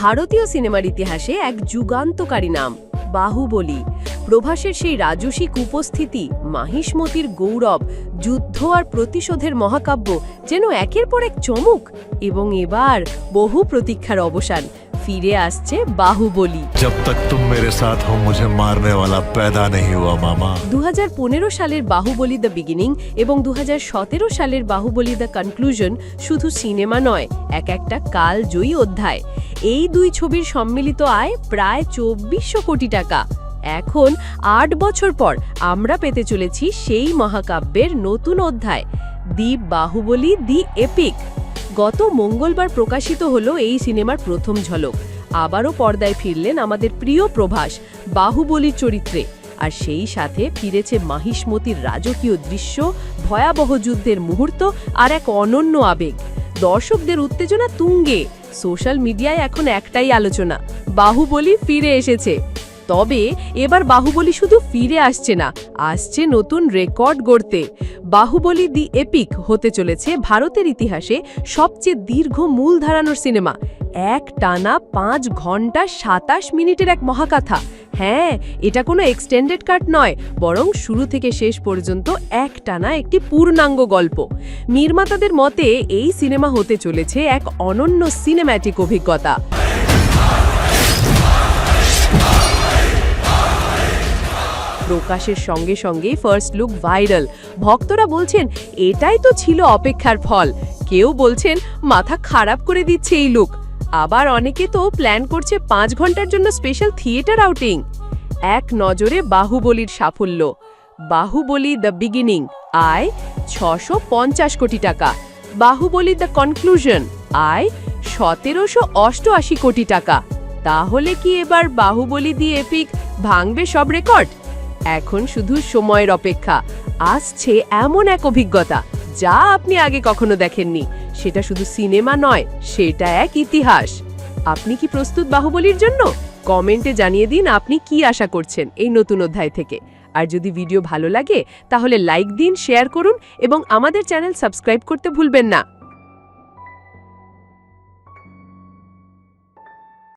ভারতীয় সিনেমার ইতিহাসে এক যুগান্তকারী নাম বাহুবলী। প্রভাসের সেই রাজসিক উপস্থিতি, মাহিষ্মতির গৌরব, যুদ্ধ আর প্রতিশোধের মহাকাব্য যেন একের পর এক চমক। এবং এবার বহু প্রতীক্ষার অবসান, ফিরে আসছে বাহুবলী। जब तक तुम मेरे साथ हो मुझे मारने वाला पैदा नहीं हुआ मामा। 2015 সালের বাহুবলী দ্য বিগিনিং এবং 2017 সালের বাহুবলী দ্য কনক্লুশন শুধু সিনেমা নয়, একটা কালজয়ী অধ্যায়। এই দুই ছবির সম্মিলিত আয় প্রায় 2400 কোটি টাকা। এখন 8 বছর পর আমরা পেতে চলেছি সেই মহাকাব্যের নতুন অধ্যায়, দি বাহুবলী দি এপিক। গত মঙ্গলবার প্রকাশিত হলো এই সিনেমার প্রথম ঝলক। আবারও পর্দায় ফিরলেন আমাদের প্রিয় প্রভাস বাহুবলীর চরিত্রে, আর সেই সাথে ফিরেছে মাহিষ্মতির রাজকীয় দৃশ্য, ভয়াবহ যুদ্ধের মুহূর্ত আর এক অনন্য আবেগ। দর্শকদের উত্তেজনা তুঙ্গে। সোশ্যাল মিডিয়ায় এখন একটাই আলোচনা, বাহুবলী ফিরে এসেছে। তবে এবার বাহুবলী শুধু ফিরে আসছে না, আসছে নতুন রেকর্ড গড়তে। বাহুবলী দি এপিক হতে চলেছে ভারতের ইতিহাসে সবচেয়ে দীর্ঘ মূল ধারানোর সিনেমা। এক টানা 5 ঘন্টা 27 মিনিটের এক মহাকাথা। হ্যাঁ, এটা কোনো এক্সটেন্ডেড কাট নয়, বরং শুরু থেকে শেষ পর্যন্ত এক টানা একটি পূর্ণাঙ্গ গল্প। নির্মাতাদের মতে এই সিনেমা হতে চলেছে এক অনন্য সিনেম্যাটিক অভিজ্ঞতা। প্রকাশের সঙ্গে সঙ্গে ফার্স্ট লুক ভাইরাল। ভক্তরা বলছেন এটাই তো ছিল অপেক্ষার ফল। কেউ বলছেন মাথা খারাপ করে দিচ্ছে এই লুক। আবার অনেকে তো প্ল্যান করছে 5 ঘন্টার জন্য স্পেশাল থিয়েটার আউটিং। এক নজরে বাহুবলীর সাফল্য। বাহুবলী দ্য বিগিনিং আয় 650 কোটি টাকা। বাহুবলী দ্য কনক্লুশন আয় 1788 কোটি টাকা। তাহলে কি এবার বাহুবলী দি এপিক ভাঙবে সব রেকর্ড? এখন শুধু সময়ের অপেক্ষা। আসছে এমন এক অভিজ্ঞতা যা আপনি আগে কখনো দেখেননি। সেটা শুধু সিনেমা নয়, সেটা এক ইতিহাস। আপনি কি প্রস্তুত বাহুবলীর জন্য? কমেন্টে জানিয়ে দিন আপনি কি আশা করছেন এই নতুন অধ্যায় থেকে। আর যদি ভিডিও ভালো লাগে তাহলে লাইক দিন, শেয়ার করুন এবং আমাদের চ্যানেল সাবস্ক্রাইব করতে ভুলবেন না।